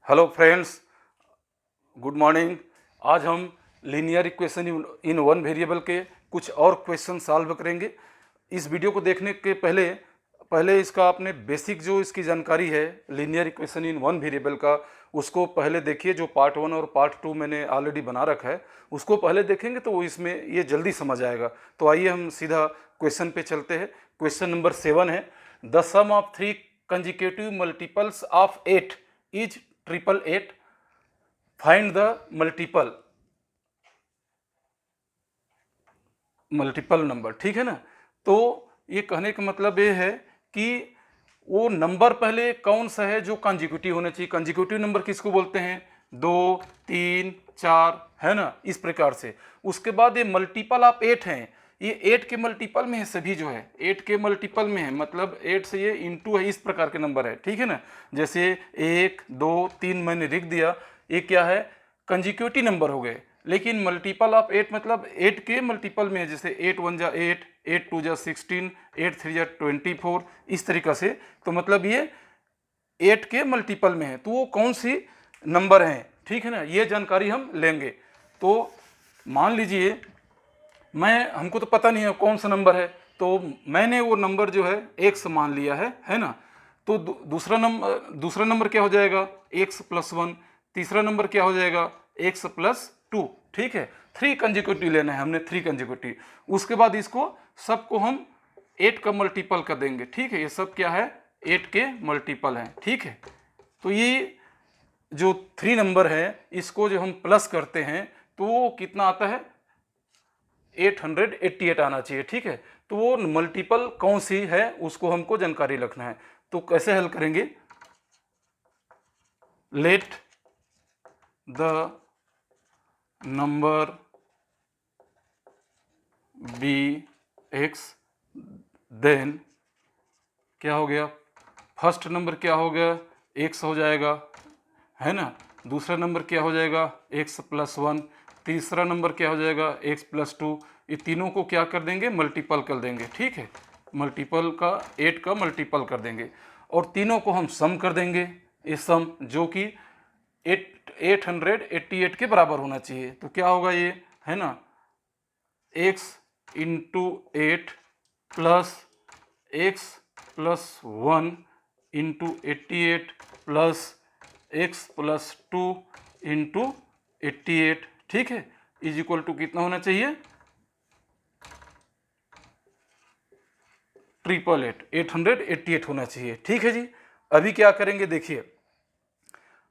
Hello friends, good morning. आज हम linear equation in one variable के कुछ और क्वेश्चन सॉल्व करेंगे। इस वीडियो को देखने के पहले इसका आपने बेसिक जो इसकी जानकारी है linear equation in one variable का, उसको पहले देखिए। जो पार्ट 1 और पार्ट 2 मैंने ऑलरेडी बना रखा है, उसको पहले देखेंगे तो इसमें ये जल्दी समझ आएगा। तो आइए हम सीधा क्वेश्चन पे चलते हैं। क्वेश्चन नंबर 7 है, the sum of 3 consecutive multiples of 8 is 888। Find the multiple number. ठीक है ना। तो ये कहने का मतलब ये है कि वो नंबर पहले कौन सा है जो कंजिक्यूटिव होना चाहिए। कंजिक्यूटिव नंबर किसको बोलते हैं? 2, 3, 4, है ना, इस प्रकार से। उसके बाद ये मल्टीपल ऑफ 8 हैं, ये 8 के मल्टीपल में है। सभी जो है 8 के मल्टीपल में है, मतलब 8 से ये इंटू है, इस प्रकार के नंबर है। ठीक है ना। जैसे 1, 2, 3 मैंने लिख दिया, ये क्या है? कंजिक्यूटिव नंबर हो गए। लेकिन मल्टीपल ऑफ 8 मतलब 8 के मल्टीपल में है। जैसे 8 1 जा 8, 8 2 जा 16, 8 3 जा 24, इस तरीक़ा से। तो मतलब ये 8 के मल्टीपल में है, तो वो कौन सी नंबर हैं। ठीक है ना, ये जानकारी हम लेंगे। तो मान लीजिए हमको तो पता नहीं है कौन सा नंबर है, तो मैंने वो नंबर जो है x मान लिया है ना। तो दूसरा नंबर क्या हो जाएगा? x + 1। तीसरा नंबर क्या हो जाएगा? x + 2। ठीक है, 3 कंजिक्यूटिव लेना है हमने, 3 कंजिक्यूटिव। उसके बाद इसको सबको हम 8 का मल्टीपल कर देंगे। ठीक है, ये सब क्या है? 8 के मल्टीपल हैं। ठीक है, तो ये जो 3 नंबर है इसको जो हम प्लस करते हैं तो कितना आता है? 888 आना चाहिए। ठीक है, तो वो मल्टीपल कौन सी है उसको हमको जानकारी रखना है। तो कैसे हल करेंगे? Let the number be x, then क्या हो गया? फर्स्ट नंबर क्या हो गया? x हो जाएगा, है ना। दूसरा नंबर क्या हो जाएगा? x + 1। तीसरा नंबर क्या हो जाएगा? x + 2। ये तीनों को क्या कर देंगे? मल्टीपल कर देंगे। ठीक है, मल्टीपल का 8 का मल्टीपल कर देंगे और तीनों को हम सम कर देंगे। ये सम जो कि 888 के बराबर होना चाहिए। तो क्या होगा ये, है ना, x × 8 + x + 1 × 88 + x + 2 × 88। ठीक है, इज इक्वल टू कितना होना चाहिए? 888 होना चाहिए। ठीक है जी। अभी क्या करेंगे देखिए,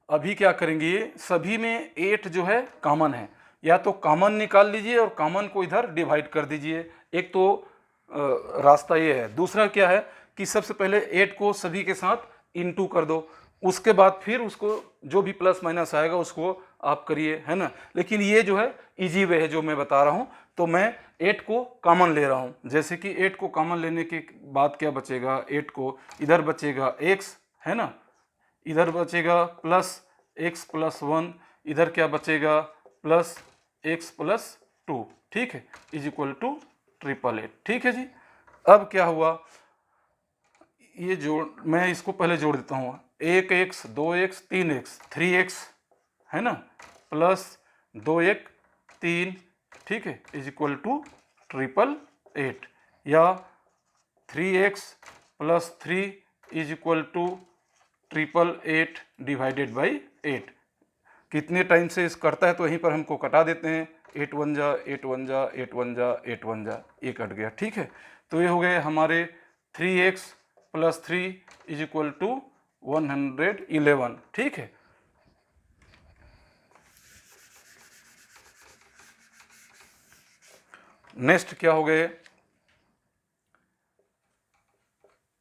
अभी क्या करेंगे, सभी में 8 जो है कॉमन है। या तो कॉमन निकाल लीजिए और कॉमन को इधर डिवाइड कर दीजिए। एक तो रास्ता ये है। दूसरा क्या है कि सबसे पहले 8 को सभी के साथ इंटू कर दो, उसके बाद फिर उसको जो भी प्लस माइनस आएगा उसको आप करिए, है ना। लेकिन ये जो है इजी वे है जो मैं बता रहा हूँ। तो मैं 8 को कॉमन ले रहा हूँ। जैसे कि 8 को कॉमन लेने के बाद क्या बचेगा? 8 को इधर बचेगा x, है ना, इधर बचेगा प्लस x + 1, इधर क्या बचेगा? Plus x + 2। ठीक है, इज इक्वल टू 888। ठीक है जी। अब क्या हुआ, ये मैं इसको पहले जोड़ देता हूँ। 1x, 2x, 3x, 3x, है ना, प्लस 2x 3। ठीक है, इज इक्वल टू 888। या 3x + 3 is equal to 888 divided by 8। कितने टाइम से इस करता है तो यहीं पर हमको कटा देते हैं। 8 1 जा 8 1 जा 8 1 जा 8 1 जा, ये कट गया। ठीक है, तो ये हो गए हमारे 3x + 3 इज इक्वल टू 111। ठीक है, नेक्स्ट क्या हो गए?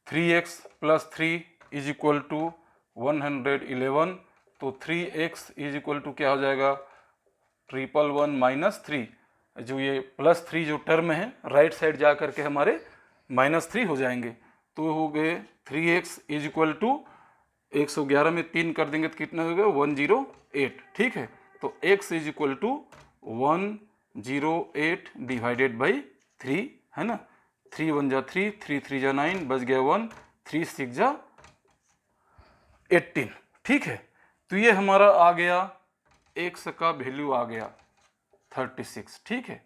3x + 3 is equal to 111। तो 3x इज इक्वल टू क्या हो जाएगा? 111 - 3। जो ये +3 जो टर्म है राइट साइड जा करके हमारे -3 हो जाएंगे। तो हो गए 3x इज इक्वल टू 111 में 3 कर देंगे तो कितना हो गया? 108। ठीक है, तो x is equal to 108 divided by 3, है ना। 3 1 जा 3, 3 3 जा 9, बच गया 1, 3 6 जा 18। ठीक है, तो ये हमारा आ गया x का वैल्यू आ गया 36, ठीक है,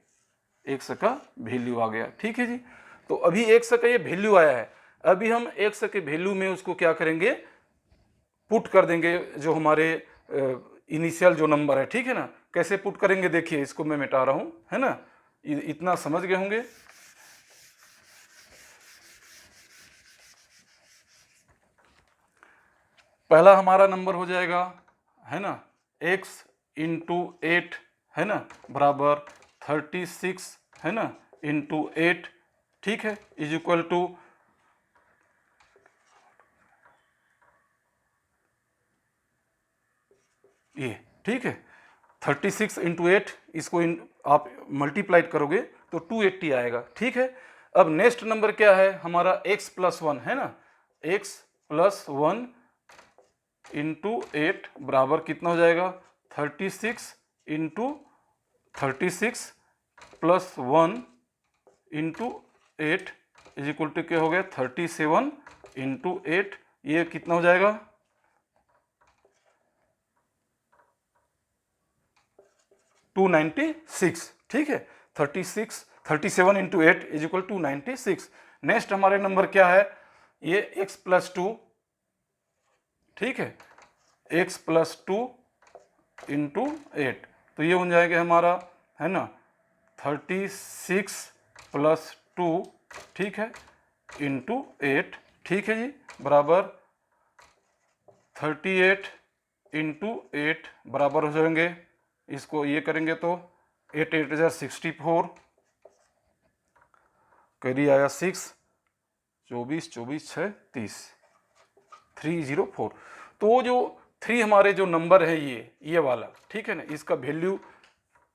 x का वैल्यू आ गया, ठीक है जी। तो अभी x का ये वैल्यू आया है, अभी हम x के वैल्यू में उसको क्या करेंगे, पुट कर देंगे जो हमारे इनिशियल जो नंबर है, ठीक है ना। कैसे पुट करेंगे देखिए, इसको मैं मिटा रहा हूं, है ना, इतना समझ गए होंगे। पहला हमारा नंबर हो जाएगा, है ना, x इंटू 8, है ना, बराबर 36, है ना, इंटू 8, ठीक है, इज इक्वल टू ये, ठीक है। 36 इंटू 8, इसको आप मल्टीप्लाइड करोगे तो 280 आएगा, ठीक है। अब नेक्स्ट नंबर क्या है हमारा, x प्लस 1, है ना, x प्लस 1 इंटू 8 बराबर कितना हो जाएगा, 36 into 36 plus 1 into 8 is equal to क्या हो गया, 37 इंटू 8, ये कितना हो जाएगा, 296, ठीक है। 37 इंटू 8 इज इक्वल 296। नेक्स्ट हमारे नंबर क्या है, ये x प्लस 2, ठीक है, x प्लस 2 इंटू 8, तो ये हो जाएगा हमारा, है ना, 36 प्लस 2, ठीक है, इंटू 8, ठीक है जी, बराबर 38 इंटू 8 बराबर हो जाएंगे, इसको ये करेंगे तो 8 8 64, कैरी आया 6, 24 24 6 30, 304। तो जो 3 हमारे जो नंबर है ये वाला, ठीक है ना, इसका वैल्यू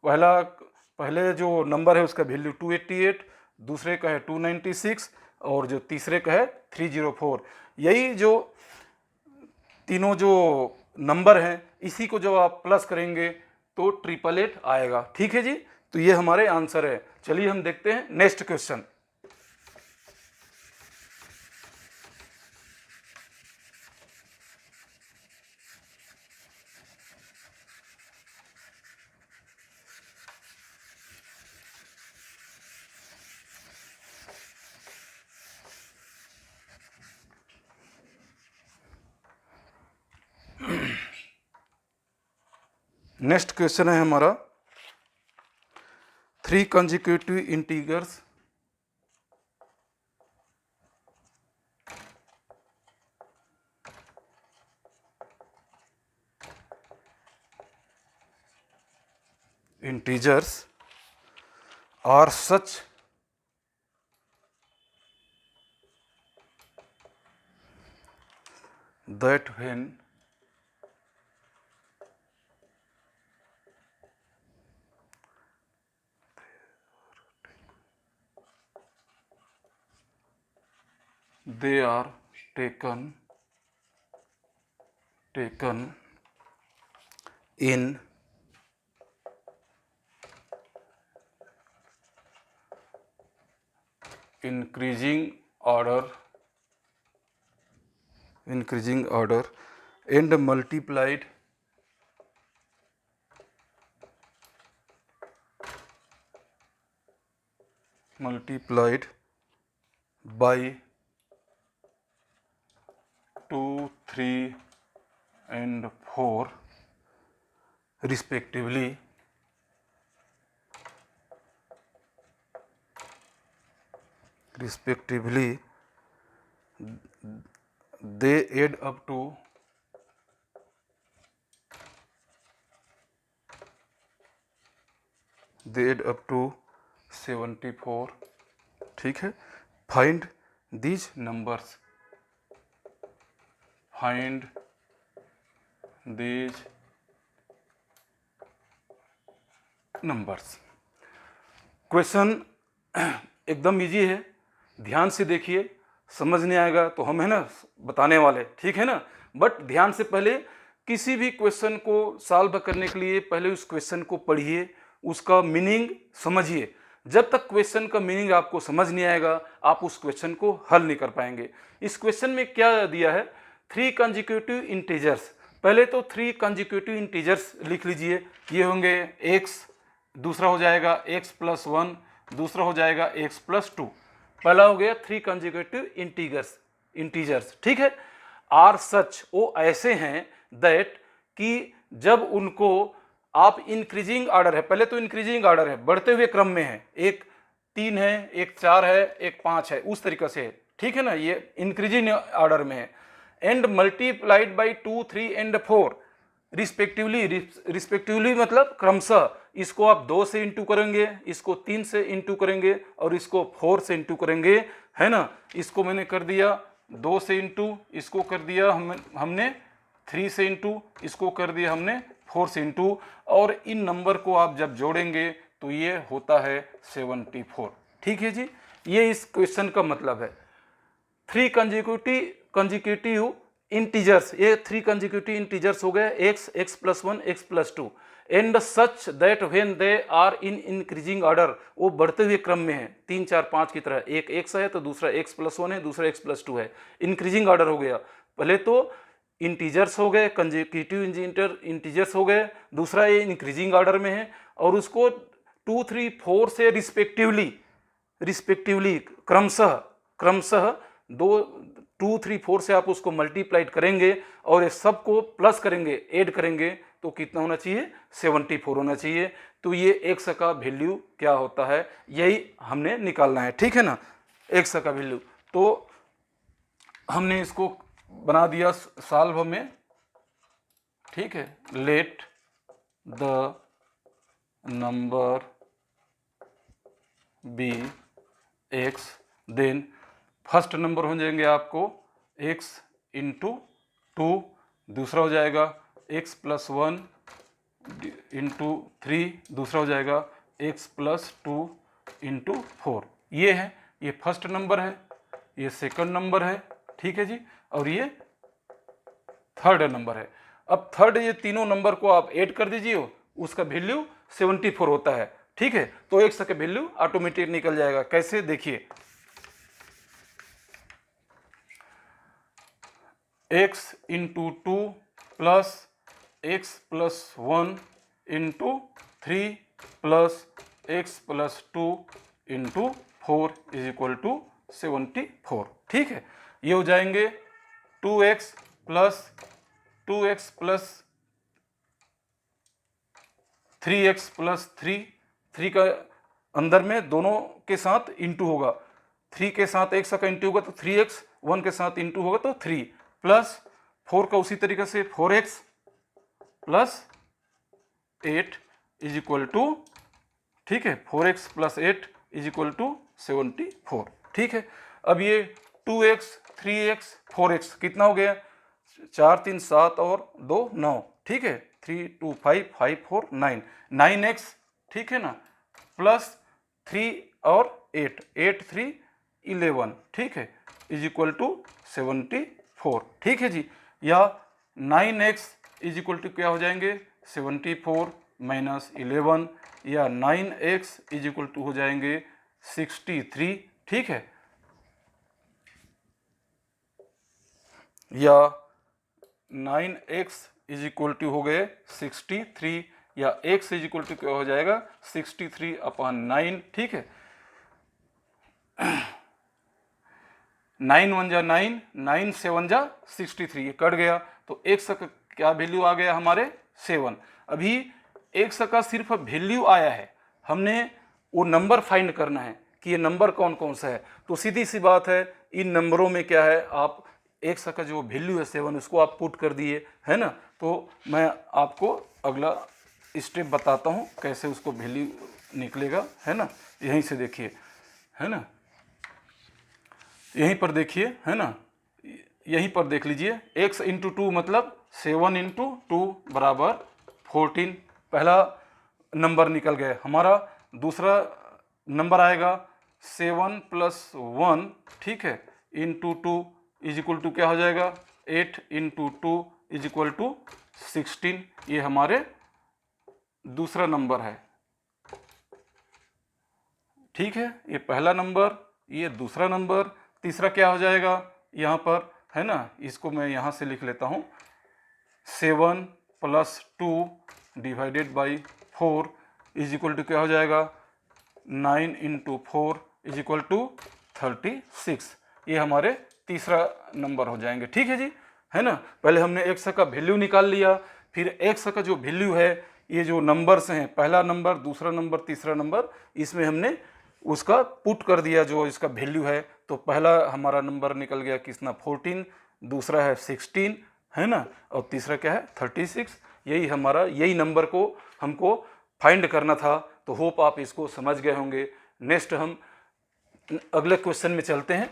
पहले जो नंबर है उसका वैल्यू 288, दूसरे का है 296 और जो तीसरे का है 304। यही जो तीनों जो नंबर हैं इसी को जब आप प्लस करेंगे तो 888 आएगा, ठीक है जी। तो ये हमारे आंसर है। चलिए हम देखते हैं नेक्स्ट क्वेश्चन। नेक्स्ट क्वेश्चन है हमारा 3 consecutive integers are such that when they are taken in increasing order and multiplied by 2, 3 and 4 respectively, they add up to 74, ठीक है। फाइंड दीज नंबर्स, क्वेश्चन एकदम इजी है, ध्यान से देखिए, समझ नहीं आएगा तो हम है ना बताने वाले, ठीक है ना। बट ध्यान से पहले किसी भी क्वेश्चन को सॉल्व करने के लिए पहले उस क्वेश्चन को पढ़िए, उसका मीनिंग समझिए। जब तक क्वेश्चन का मीनिंग आपको समझ नहीं आएगा आप उस क्वेश्चन को हल नहीं कर पाएंगे। इस क्वेश्चन में क्या दिया है, 3 कंसेक्यूटिव इंटीजर्स, पहले तो 3 कंजिक्यूटिव इंटीजर्स लिख लीजिए, ये होंगे x, दूसरा हो जाएगा x प्लस 1, दूसरा हो जाएगा x प्लस 2। पहला हो गया 3 कंजिक्यूटिव इंटीजर्स, ठीक है। आर सच, वो ऐसे हैं दैट कि जब उनको आप इंक्रीजिंग ऑर्डर है, पहले तो इंक्रीजिंग ऑर्डर है, बढ़ते हुए क्रम में है, एक 3 है, एक 4 है, एक 5 है, उस तरीके से है, ठीक है ना, ये इंक्रीजिंग ऑर्डर में है। And multiplied by 2, 3 and 4 respectively मतलब क्रमशः, इसको आप 2 से इंटू करेंगे, इसको 3 से इंटू करेंगे और इसको 4 से इंटू करेंगे, है ना। इसको मैंने कर दिया 2 से इंटू, इसको कर दिया हमने 3 से इंटू, इसको कर दिया हमने 4 से इंटू, और इन नंबर को आप जब जोड़ेंगे तो ये होता है 74, ठीक है जी। ये इस क्वेश्चन का मतलब है। 3 कंजिक्यूटिव इंटीजर्स, ये 3 कंजिक्यूटिव इंटीजर्स हो गए, x plus 1, x plus 2, and such that when they are in increasing order, वो बढ़ते हुए क्रम में है, 3, 4, 5 की तरह, एक x है तो दूसरा x प्लस 1 है, दूसरा x प्लस 2 है, इंक्रीजिंग ऑर्डर हो गया। पहले तो इंटीजर्स हो गए, कंजिक्यूटिव इंटीजर्स हो गए, दूसरा ये इंक्रीजिंग ऑर्डर में है, और उसको 2, 3, 4 से रिस्पेक्टिवली क्रमशः 2, 3, 4 से आप उसको मल्टीप्लाइड करेंगे और ये सबको प्लस करेंगे, ऐड करेंगे, तो कितना होना चाहिए, 74 होना चाहिए। तो ये x का वैल्यू क्या होता है, यही हमने निकालना है, ठीक है ना, x का वैल्यू। तो हमने इसको बना दिया सॉल्व में, ठीक है। Let the number be x, then first number हो जाएंगे आपको x इंटू 2, दूसरा हो जाएगा x प्लस 1 इंटू 3, दूसरा हो जाएगा x प्लस 2 इंटू 4। ये है, ये फर्स्ट नंबर है, ये सेकंड नंबर है, ठीक है जी, और ये थर्ड नंबर है। अब थर्ड, ये तीनों नंबर को आप ऐड कर दीजिए, उसका वैल्यू 74 होता है, ठीक है। तो x का वैल्यू ऑटोमेटिक निकल जाएगा। कैसे, देखिए, x into 2 plus x plus 1 into 3 plus x plus 2 into 4 is equal to 74, ठीक है। ये हो जाएंगे 2x plus 2x plus 3x plus 3 का अंदर में दोनों के साथ इंटू होगा, 3 के साथ x का इंटू होगा तो 3x, 1 के साथ इंटू होगा तो 3, प्लस 4 का उसी तरीके से 4x plus 8 is equal to, ठीक है, 4x plus 8 is equal to 74, ठीक है। अब ये 2x 3x 4x कितना हो गया, 4, 3, 7 और 2 9, ठीक है, 3, 2, 5, 5, 4, 9, 9x, ठीक है ना, प्लस 3 और 8, 8, 3, 11, ठीक है, इज इक्वल टू 74, ठीक है जी। या 9x इज इक्वल टू क्या हो जाएंगे, 74 माइनस 11, या 9x इज इक्वल टू हो जाएंगे 63, ठीक है, या 9x इज इक्वल टू हो गए 63, या x इज इक्वल टू क्या हो जाएगा 63/9, ठीक है। 9 1 जा 9, 9 7 जा 63, ये कट गया, तो x का क्या वैल्यू आ गया हमारे 7। अभी x का सिर्फ वैल्यू आया है, हमने वो नंबर फाइंड करना है कि ये नंबर कौन कौन सा है। तो सीधी सी बात है, इन नंबरों में क्या है, आप x का जो वैल्यू है 7, उसको आप पुट कर दिए, है ना। तो मैं आपको अगला स्टेप बताता हूँ कैसे उसको वैल्यू निकलेगा, है ना। यहीं से देखिए, है ना, यहीं पर देखिए, है ना, यहीं पर देख लीजिए, x इंटू 2 मतलब 7 इंटू 2 बराबर 14, पहला नंबर निकल गया हमारा। दूसरा नंबर आएगा 7 प्लस 1, ठीक है, इंटू 2 इज इक्वल टू क्या हो जाएगा 8 इंटू 2 इज इक्वल टू 16, ये हमारे दूसरा नंबर है, ठीक है। ये पहला नंबर, ये दूसरा नंबर, तीसरा क्या हो जाएगा यहाँ पर, है ना, इसको मैं यहाँ से लिख लेता हूँ, 7 + 2 divided by 4 is equal to क्या हो जाएगा, 9 × 4 इज इक्वल टू 36। ये हमारे तीसरा नंबर हो जाएंगे। ठीक है जी, है ना। पहले हमने x का वैल्यू निकाल लिया, फिर x का जो वैल्यू है, ये जो नंबर्स हैं, पहला नंबर, दूसरा नंबर, तीसरा नंबर, इसमें हमने उसका पुट कर दिया जो इसका वैल्यू है। तो पहला हमारा नंबर निकल गया कितना, 14, दूसरा है 16, है ना, और तीसरा क्या है, 36। यही हमारा, यही नंबर को हमको फाइंड करना था। तो होप आप इसको समझ गए होंगे। नेक्स्ट हम अगले क्वेश्चन में चलते हैं।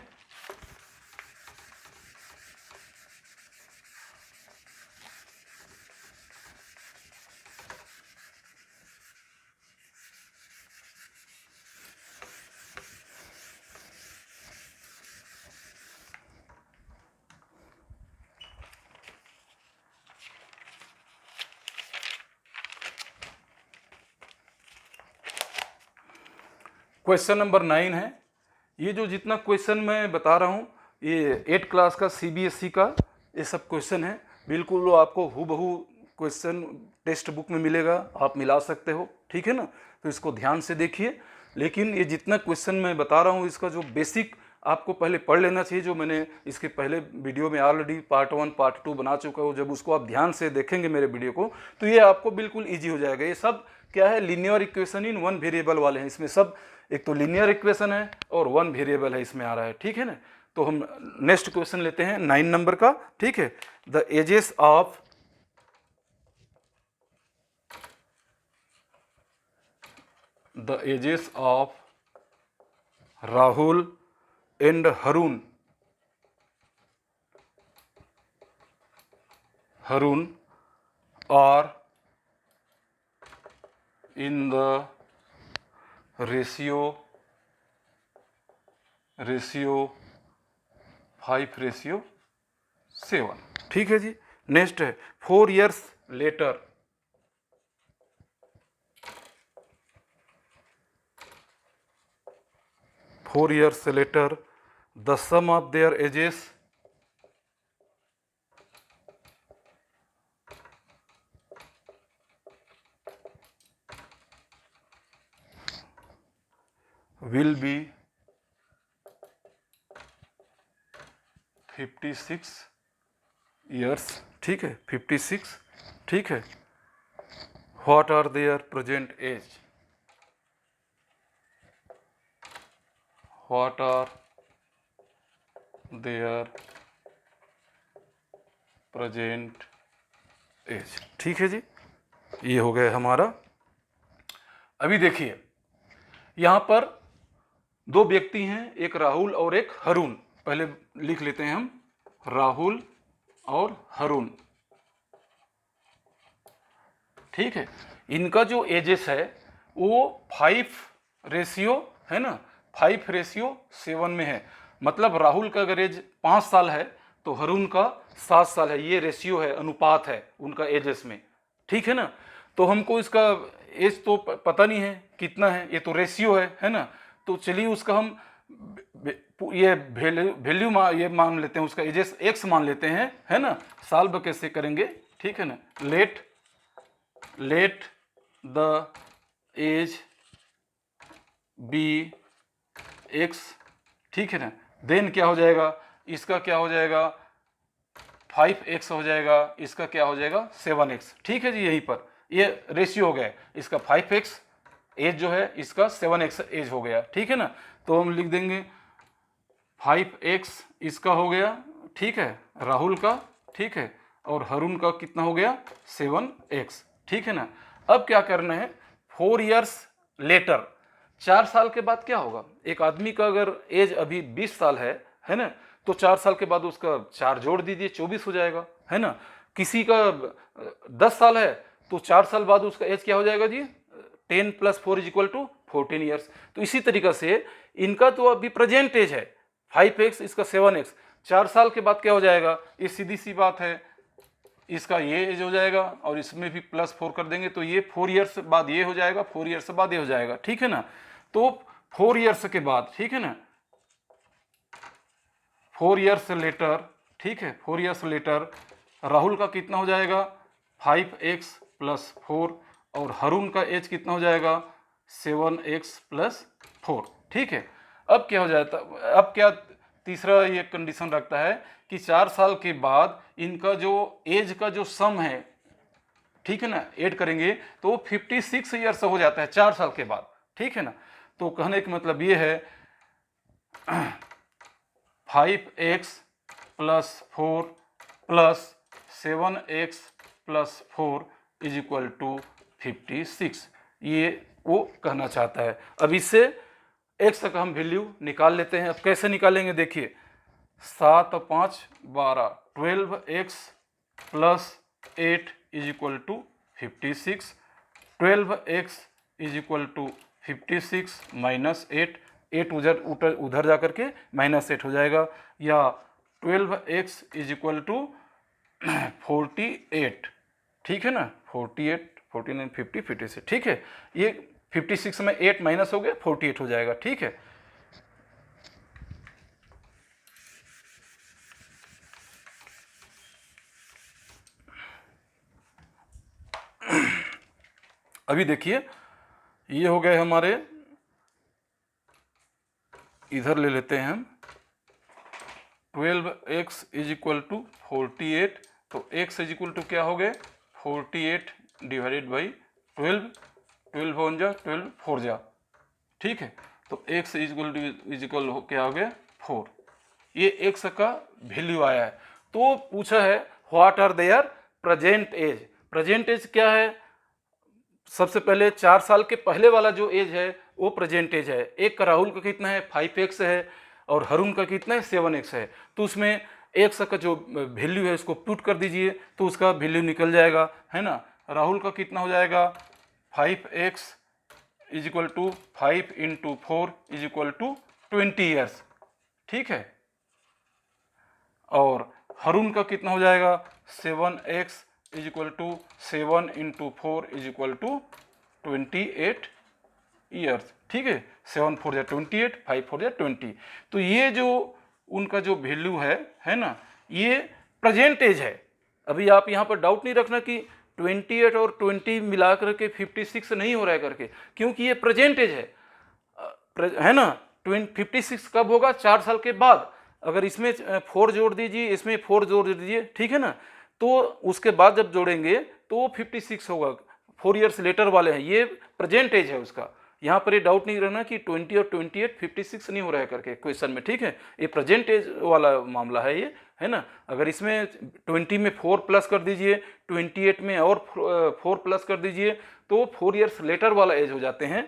क्वेश्चन नंबर 9 है। ये जो जितना क्वेश्चन मैं बता रहा हूँ, ये 8 क्लास का CBSE का ये सब क्वेश्चन है। बिल्कुल वो आपको हूबहू क्वेश्चन टेक्स्ट बुक में मिलेगा, आप मिला सकते हो। ठीक है ना, तो इसको ध्यान से देखिए। लेकिन ये जितना क्वेश्चन मैं बता रहा हूँ, इसका जो बेसिक आपको पहले पढ़ लेना चाहिए, जो मैंने इसके पहले वीडियो में ऑलरेडी पार्ट 1 पार्ट 2 बना चुका हूँ। जब उसको आप ध्यान से देखेंगे मेरे वीडियो को, तो ये आपको बिल्कुल ईजी हो जाएगा। ये सब क्या है, लीनियर इक्वेशन इन 1 वेरिएबल वाले हैं। इसमें सब एक तो लीनियर इक्वेशन है और 1 वेरिएबल है इसमें आ रहा है। ठीक है ना, तो हम नेक्स्ट क्वेश्चन लेते हैं 9 नंबर का। ठीक है, the ages of Rahul and Harun are in the ratio 5:7। ठीक है जी। नेक्स्ट है 4 years later the sum of their ages will be 56 years। ठीक है, 56। ठीक है, what are their present age? What are their present age? ठीक है जी, ये हो गया हमारा। अभी देखिए यहाँ पर 2 व्यक्ति हैं, एक राहुल और एक हरून। पहले लिख लेते हैं हम, राहुल और हरून। ठीक है, इनका जो एजेस है वो 5:, है ना, 5:7 में है। मतलब राहुल का अगर एज 5 साल है तो हरून का 7 साल है। ये रेशियो है, अनुपात है उनका एजेस में। ठीक है ना, तो हमको इसका एज तो पता नहीं है कितना है, ये तो रेशियो है ना। तो चलिए उसका हम ये वैल्यू ये मान लेते हैं, उसका एजेस x मान लेते हैं, है ना। सॉल्व कैसे करेंगे, ठीक है ना। Let the age be x, ठीक है ना। देन क्या हो जाएगा, इसका क्या हो जाएगा, 5x हो जाएगा, इसका क्या हो जाएगा, 7x। ठीक है जी, यहीं पर ये रेशियो हो गया, इसका 5x एज जो है, इसका 7x एज हो गया। ठीक है ना, तो हम लिख देंगे 5x इसका हो गया, ठीक है, राहुल का, ठीक है, और हरून का कितना हो गया, 7x। ठीक है ना। अब क्या करना है, 4 years लेटर, 4 साल के बाद क्या होगा। एक आदमी का अगर एज अभी 20 साल है ना, तो 4 साल के बाद उसका 4 जोड़ दीजिए, 24 हो जाएगा, है ना। किसी का 10 साल है तो 4 साल बाद उसका एज क्या हो जाएगा जी, 10 + 4 = 14 ईयर्स। तो इसी तरीका से इनका तो अभी प्रेजेंट एज है 5x, इसका 7x। 4 साल के बाद क्या हो जाएगा, ये सीधी सी बात है, इसका ये एज हो जाएगा और इसमें भी +4 कर देंगे तो ये 4 ईयर्स बाद ये हो जाएगा, 4 ईयर्स बाद ये हो जाएगा। ठीक है ना, तो 4 ईयर्स के बाद, ठीक है ना, 4 years लेटर, ठीक है, 4 years लेटर राहुल का कितना हो जाएगा 5x + 4, और हरुण का एज कितना हो जाएगा 7x + 4। ठीक है, अब क्या हो जाता, अब क्या तीसरा ये कंडीशन रखता है कि 4 साल के बाद इनका जो एज का जो सम है, ठीक है ना, ऐड करेंगे तो वो 56 ईयर्स हो जाता है 4 साल के बाद। ठीक है ना, तो कहने का मतलब ये है 5x + 4 + 7x + 4 = 56, ये वो कहना चाहता है। अब इससे x का हम वैल्यू निकाल लेते हैं। अब कैसे निकालेंगे देखिए, 7 और 5 12, 12x + 8 = 56, 12x = 56 - 8, 8 उधर जा करके -8 हो जाएगा, या 12x = 48। ठीक है ना, 48, 49, 50, 56। ठीक है, ये 56 में 8 माइनस हो गया, 48 हो जाएगा। ठीक है, अभी देखिए ये हो गए हमारे, इधर ले लेते हैं हम 12x = 48, तो x = क्या हो गए 48 / 12, 12 1 जा 12 4 जा। ठीक है, तो x इक्वल क्या हो गया 4, ये x का वैल्यू आया है। तो पूछा है what are their present age. Present age क्या है, सबसे पहले 4 साल के पहले वाला जो एज है वो प्रेजेंट एज है। एक का राहुल का कितना है 5x है, और हरुण का कितना है 7x है। तो उसमें x का जो वैल्यू है उसको पुट कर दीजिए तो उसका वैल्यू निकल जाएगा, है ना। राहुल का कितना हो जाएगा 5x = 5 × 4 = 20 ईयर्स। ठीक है, और हरुण का कितना हो जाएगा 7x = 7 × 4 = 28 ईयर्स। ठीक है, 7 4 जा 28, 5 4 जा 20। तो ये जो उनका जो वैल्यू है ना, ये प्रेजेंट एज है। अभी आप यहाँ पर डाउट नहीं रखना कि 28 और 20 मिला करके 56 नहीं हो रहा है करके, क्योंकि ये प्रेजेंट एज है ना। 56 कब होगा 4 साल के बाद। अगर इसमें 4 जोड़ दीजिए, इसमें 4 जोड़ दीजिए, ठीक है ना, तो उसके बाद जब जोड़ेंगे तो वो 56 होगा। 4 ईयर्स लेटर वाले हैं, ये प्रेजेंट एज है उसका। यहाँ पर ये डाउट नहीं रहना कि 20 और 28 56 नहीं हो रहा है करके क्वेश्चन में। ठीक है, ये प्रेजेंट एज वाला मामला है ये, है ना। अगर इसमें 20 में 4 प्लस कर दीजिए, 28 में और 4 प्लस कर दीजिए, तो 4 ईयर्स लेटर वाला एज हो जाते हैं।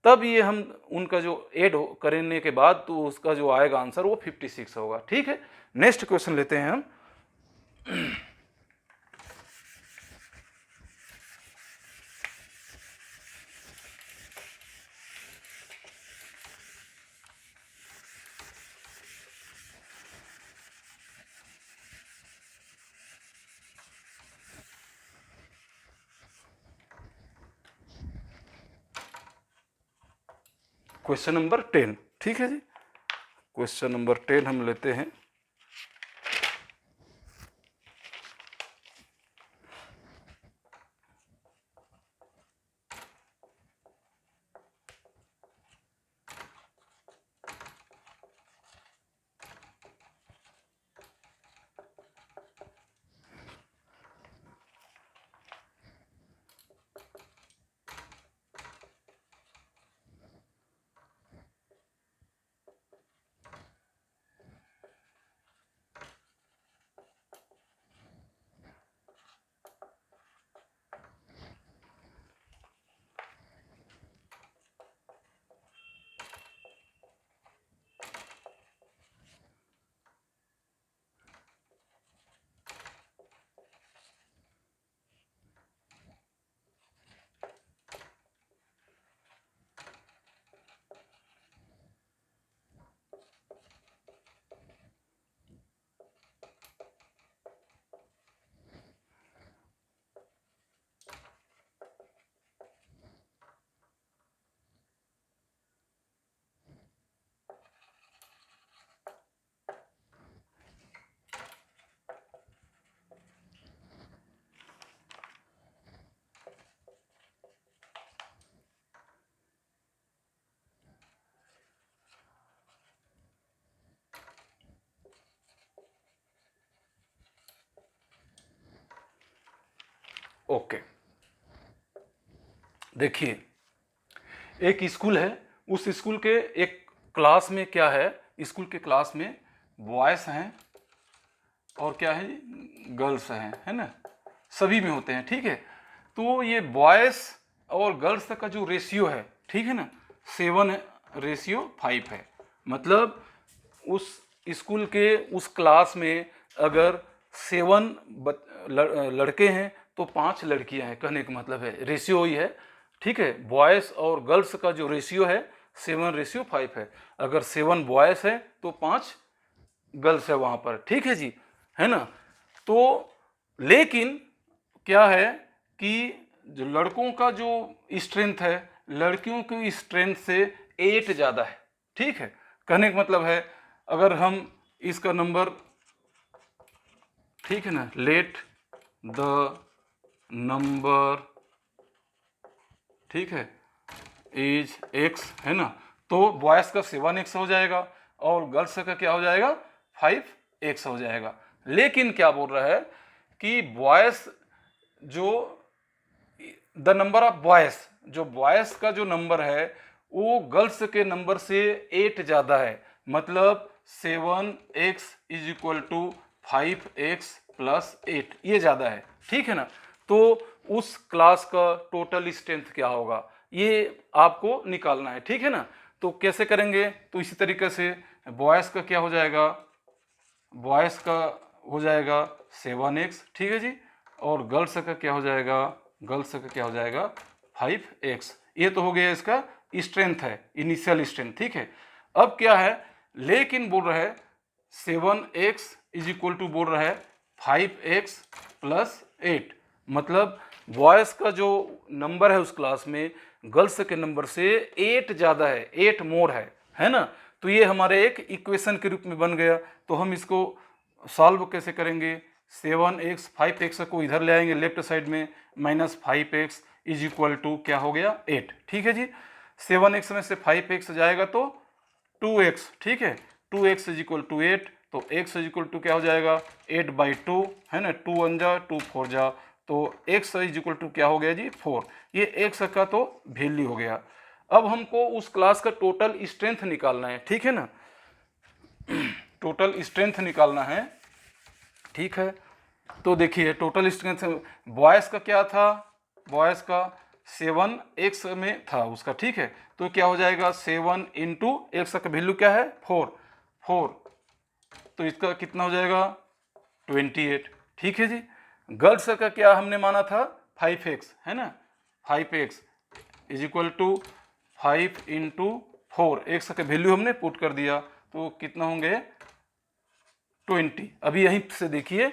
तब ये हम उनका जो ऐड करने के बाद तो उसका जो आएगा आंसर वो 56 होगा। ठीक है, नेक्स्ट क्वेश्चन लेते हैं हम। Question number 10। ठीक है जी, क्वेश्चन नंबर 10 हम लेते हैं। ओके, देखिए एक स्कूल है, उस स्कूल के एक क्लास में क्या है, स्कूल के क्लास में बॉयज़ हैं और क्या है जी, गर्ल्स हैं, है ना, सभी में होते हैं, ठीक है। तो ये बॉयज़ और गर्ल्स का जो रेशियो है, ठीक है ना, 7:5 है। मतलब उस स्कूल के उस क्लास में अगर 7 लड़के हैं तो 5 लड़कियां हैं, कहने का मतलब है रेशियो ही है, ठीक है। बॉयज़ और गर्ल्स का जो रेशियो है 7:5 है। अगर 7 बॉयज़ है तो 5 गर्ल्स है वहाँ पर, ठीक है जी, है ना। तो लेकिन क्या है कि जो लड़कों का जो स्ट्रेंथ है लड़कियों की स्ट्रेंथ से 8 ज़्यादा है, ठीक है। कहने का मतलब है अगर हम इसका नंबर, ठीक है ना, लेट द नंबर, ठीक है, इज x, है ना, तो बॉयज़ का 7x हो जाएगा और गर्ल्स का क्या हो जाएगा, 5x हो जाएगा। लेकिन क्या बोल रहा है कि बॉयज़ जो द नंबर ऑफ बॉयज़, जो बॉयज़ का जो नंबर है वो गर्ल्स के नंबर से 8 ज़्यादा है। मतलब 7x = 5x + 8, ये ज़्यादा है, ठीक है ना। तो उस क्लास का टोटल स्ट्रेंथ क्या होगा ये आपको निकालना है, ठीक है ना। तो कैसे करेंगे, तो इसी तरीके से बॉयज़ का क्या हो जाएगा, बॉयज़ का हो जाएगा 7x, ठीक है जी, और गर्ल्स का क्या हो जाएगा, गर्ल्स का क्या हो जाएगा 5x। ये तो हो गया इसका स्ट्रेंथ है, इनिशियल स्ट्रेंथ, ठीक है। अब क्या है, लेकिन बोल रहा है 7x = बोल रहा है 5x + 8। मतलब बॉयज़ का जो नंबर है उस क्लास में गर्ल्स के नंबर से 8 ज़्यादा है, 8 मोर है ना। तो ये हमारे एक इक्वेशन के रूप में बन गया। तो हम इसको सॉल्व कैसे करेंगे, 7x 5x को इधर ले आएंगे लेफ्ट साइड में, -5x = क्या हो गया 8, ठीक है जी। 7x में से 5x जाएगा तो 2x, ठीक है, 2x = 8, तो x = क्या हो जाएगा 8/2, है ना, 2 1 जा 2 4 जा, तो x = क्या हो गया जी 4। ये x का तो वैल्यू हो गया। अब हमको उस क्लास का टोटल स्ट्रेंथ निकालना है, ठीक है ना, टोटल स्ट्रेंथ निकालना है, ठीक है। तो देखिए टोटल स्ट्रेंथ बॉयज़ का क्या था, बॉयज़ का 7x में था उसका, ठीक है। तो क्या हो जाएगा 7 × x का वैल्यू क्या है 4, तो इसका कितना हो जाएगा 28, ठीक है जी। गर्ल्स का क्या हमने माना था 5x, है ना, 5x = 5 × 4, x का वैल्यू हमने पुट कर दिया, तो कितना होंगे 20। अभी यहीं से देखिए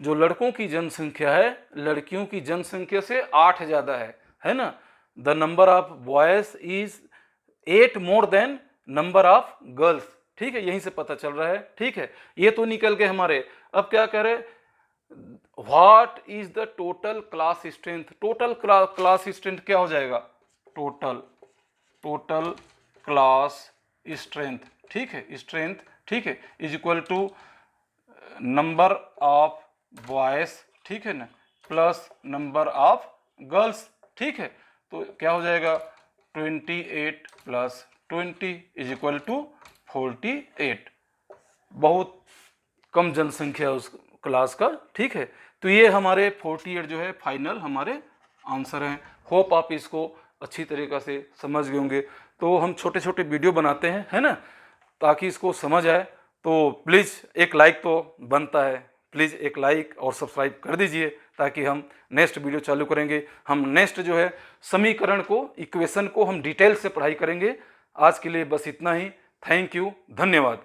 जो लड़कों की जनसंख्या है लड़कियों की जनसंख्या से 8 ज़्यादा है ना। The number of boys is 8 more than number of girls, ठीक है, यहीं से पता चल रहा है, ठीक है। ये तो निकल गए हमारे। अब क्या करें, what is the total class strength, total class strength क्या हो जाएगा, टोटल क्लास स्ट्रेंथ, ठीक है, स्ट्रेंथ, ठीक है, = नंबर ऑफ बॉयज़, ठीक है ना, प्लस नंबर ऑफ गर्ल्स, ठीक है। तो क्या हो जाएगा 28 + 20 = 48। बहुत कम जनसंख्या उस क्लास का, ठीक है। तो ये हमारे 48 जो है फाइनल हमारे आंसर हैं। होप आप इसको अच्छी तरीक़ा से समझ गए होंगे। तो हम छोटे छोटे वीडियो बनाते हैं, है ना, ताकि इसको समझ आए। तो प्लीज़ एक लाइक तो बनता है, प्लीज़ एक लाइक और सब्सक्राइब कर दीजिए ताकि हम नेक्स्ट वीडियो चालू करेंगे। हम नेक्स्ट जो है समीकरण को, इक्वेशन को हम डिटेल से पढ़ाई करेंगे। आज के लिए बस इतना ही। थैंक यू, धन्यवाद।